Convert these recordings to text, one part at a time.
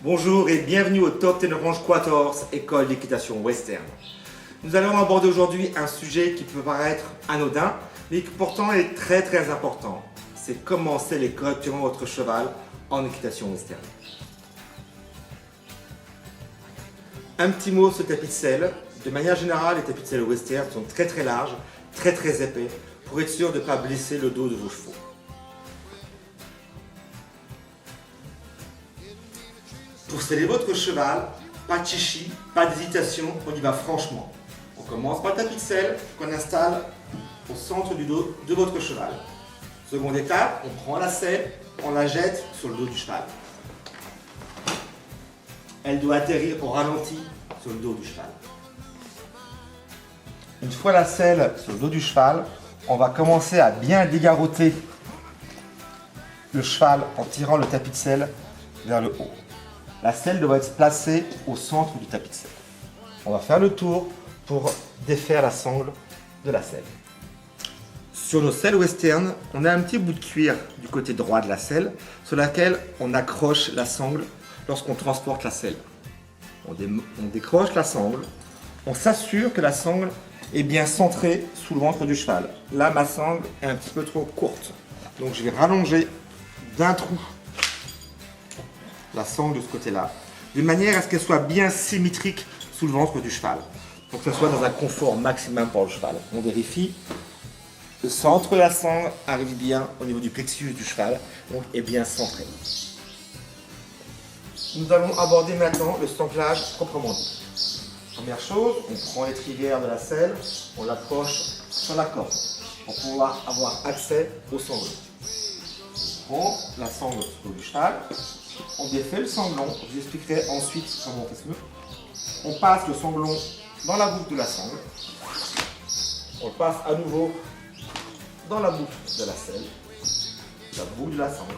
Bonjour et bienvenue au Top 10 Range 14, école d'équitation western. Nous allons aborder aujourd'hui un sujet qui peut paraître anodin, mais qui pourtant est très important. C'est comment sceller correctement votre cheval en équitation western. Un petit mot sur le tapis de selle. De manière générale, les tapis de selle western sont très larges, très épais, pour être sûr de ne pas blesser le dos de vos chevaux. Pour sceller votre cheval, pas de chichi, pas d'hésitation, on y va franchement. On commence par le tapis de selle qu'on installe au centre du dos de votre cheval. Seconde étape, on prend la selle, on la jette sur le dos du cheval. Elle doit atterrir au ralenti sur le dos du cheval. Une fois la selle sur le dos du cheval, on va commencer à bien dégarrotter le cheval en tirant le tapis de selle vers le haut. La selle doit être placée au centre du tapis de selle. On va faire le tour pour défaire la sangle de la selle. Sur nos selles western, on a un petit bout de cuir du côté droit de la selle sur laquelle on accroche la sangle lorsqu'on transporte la selle. On décroche la sangle, on s'assure que la sangle est bien centrée sous le ventre du cheval. Là, ma sangle est un petit peu trop courte, donc je vais rallonger d'un trou la sangle de ce côté-là, de manière à ce qu'elle soit bien symétrique sous le ventre du cheval, pour que ce soit dans un confort maximum pour le cheval. On vérifie, le centre de la sangle arrive bien au niveau du plexus du cheval, donc est bien centré. Nous allons aborder maintenant le sanglage proprement dit. Première chose, on prend l'étrivière de la selle, on l'accroche sur la corde pour pouvoir avoir accès au sanglon. On prend la sangle sur le cheval, on défait le sanglon, je vous expliquerai ensuite comment on fait ça. On passe le sanglon dans la boucle de la sangle, on le passe à nouveau dans la boucle de la selle, la boucle de la sangle.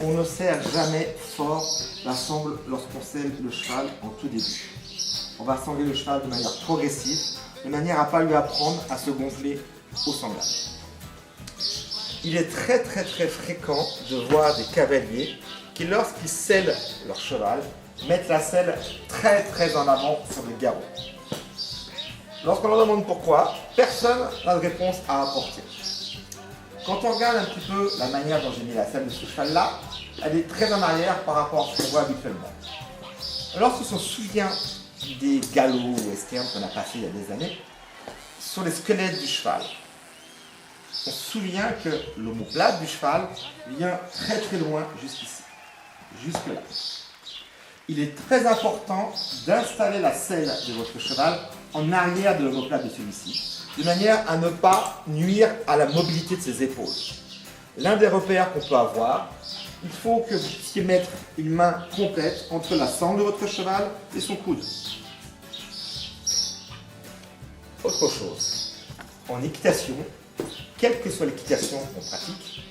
On ne serre jamais fort la sangle lorsqu'on selle le cheval en tout début. On va sangler le cheval de manière progressive, de manière à ne pas lui apprendre à se gonfler au sanglage. Il est très fréquent de voir des cavaliers qui, lorsqu'ils sellent leur cheval, mettent la selle très en avant sur le garrot. Lorsqu'on leur demande pourquoi, personne n'a de réponse à apporter. Quand on regarde un petit peu la manière dont j'ai mis la selle de ce cheval-là, elle est très en arrière par rapport à ce qu'on voit habituellement. Lorsqu'on se souvient des galops western qu'on a passés il y a des années, sur les squelettes du cheval, on se souvient que l'omoplate du cheval vient très loin jusqu'ici, jusque-là. Il est très important d'installer la selle de votre cheval en arrière de l'omoplate de celui-ci, de manière à ne pas nuire à la mobilité de ses épaules. L'un des repères qu'on peut avoir, il faut que vous puissiez mettre une main complète entre la sangle de votre cheval et son coude. Autre chose, en équitation, quelle que soit l'équitation qu'on pratique,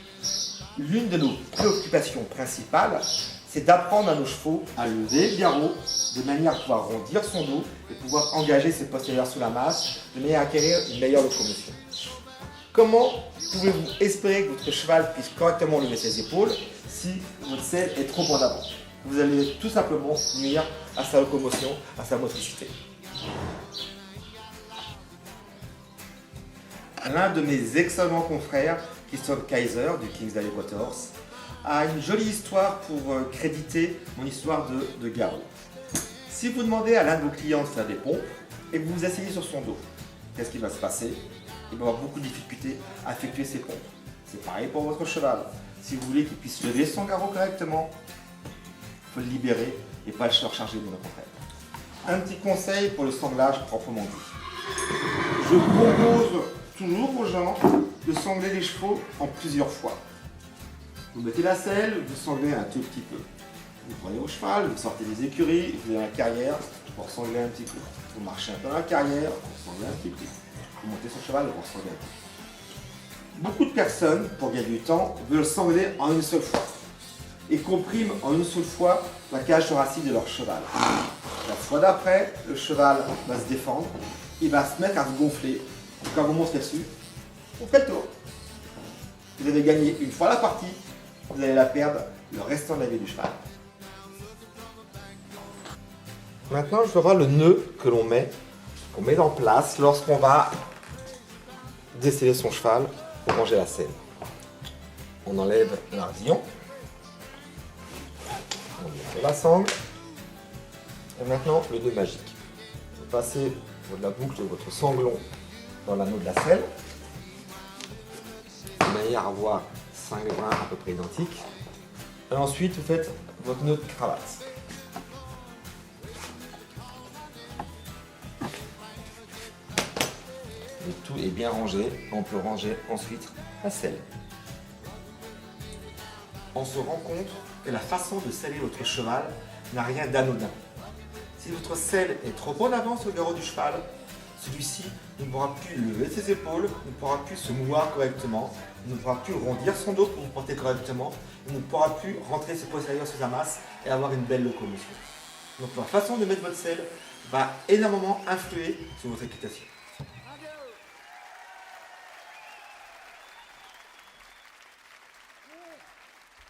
l'une de nos préoccupations principales, c'est d'apprendre à nos chevaux à lever le garrot de manière à pouvoir rondir son dos et pouvoir engager ses postérieurs sous la masse de manière à acquérir une meilleure locomotion. Comment pouvez-vous espérer que votre cheval puisse correctement lever ses épaules si votre selle est trop en avant? Vous allez tout simplement nuire à sa locomotion, à sa motricité. L'un de mes excellents confrères, Christophe Kaiser du King's Valley Quarters, a une jolie histoire pour créditer mon histoire de garrot. Si vous demandez à l'un de vos clients de faire des pompes et que vous vous asseyez sur son dos, qu'est-ce qui va se passer? Il va avoir beaucoup de difficultés à effectuer ces pompes. C'est pareil pour votre cheval. Si vous voulez qu'il puisse lever son garrot correctement, il faut le libérer et pas le surcharger de notre contraire. Un petit conseil pour le sanglage proprement dit. Je propose toujours aux gens de sangler les chevaux en plusieurs fois. Vous mettez la selle, vous sanglez un tout petit peu. Vous prenez au cheval, vous sortez des écuries, vous allez à la carrière pour sangler un petit peu. Vous marchez un peu dans la carrière pour sangler un petit peu. Vous montez sur cheval pour sangler un petit peu. Beaucoup de personnes, pour gagner du temps, veulent sangler en une seule fois et compriment en une seule fois la cage thoracique de leur cheval. La fois d'après, le cheval va se défendre, il va se mettre à se gonfler. Quand vous montez dessus, on fait le tour. Vous avez gagné une fois la partie vous allez la perdre le restant de la vie du cheval. Maintenant, je veux voir le nœud que l'on met en place lorsqu'on va déceler son cheval pour ranger la selle. On enlève l'ardillon, on met la sangle, et maintenant le nœud magique. Vous passez la boucle de votre sanglon dans l'anneau de la selle, de manière à avoir 5 brins à peu près identiques. Et ensuite, vous faites votre nœud de cravate. Le tout est bien rangé. On peut ranger ensuite la selle. On se rend compte que la façon de seller votre cheval n'a rien d'anodin. Si votre selle est trop en avant sur le garrot du cheval, celui-ci ne pourra plus lever ses épaules, ne pourra plus se mouvoir correctement, ne pourra plus rondir son dos pour vous porter correctement, il ne pourra plus rentrer ses postérieurs sur sa masse et avoir une belle locomotion. Donc la façon de mettre votre selle va énormément influer sur votre équitation.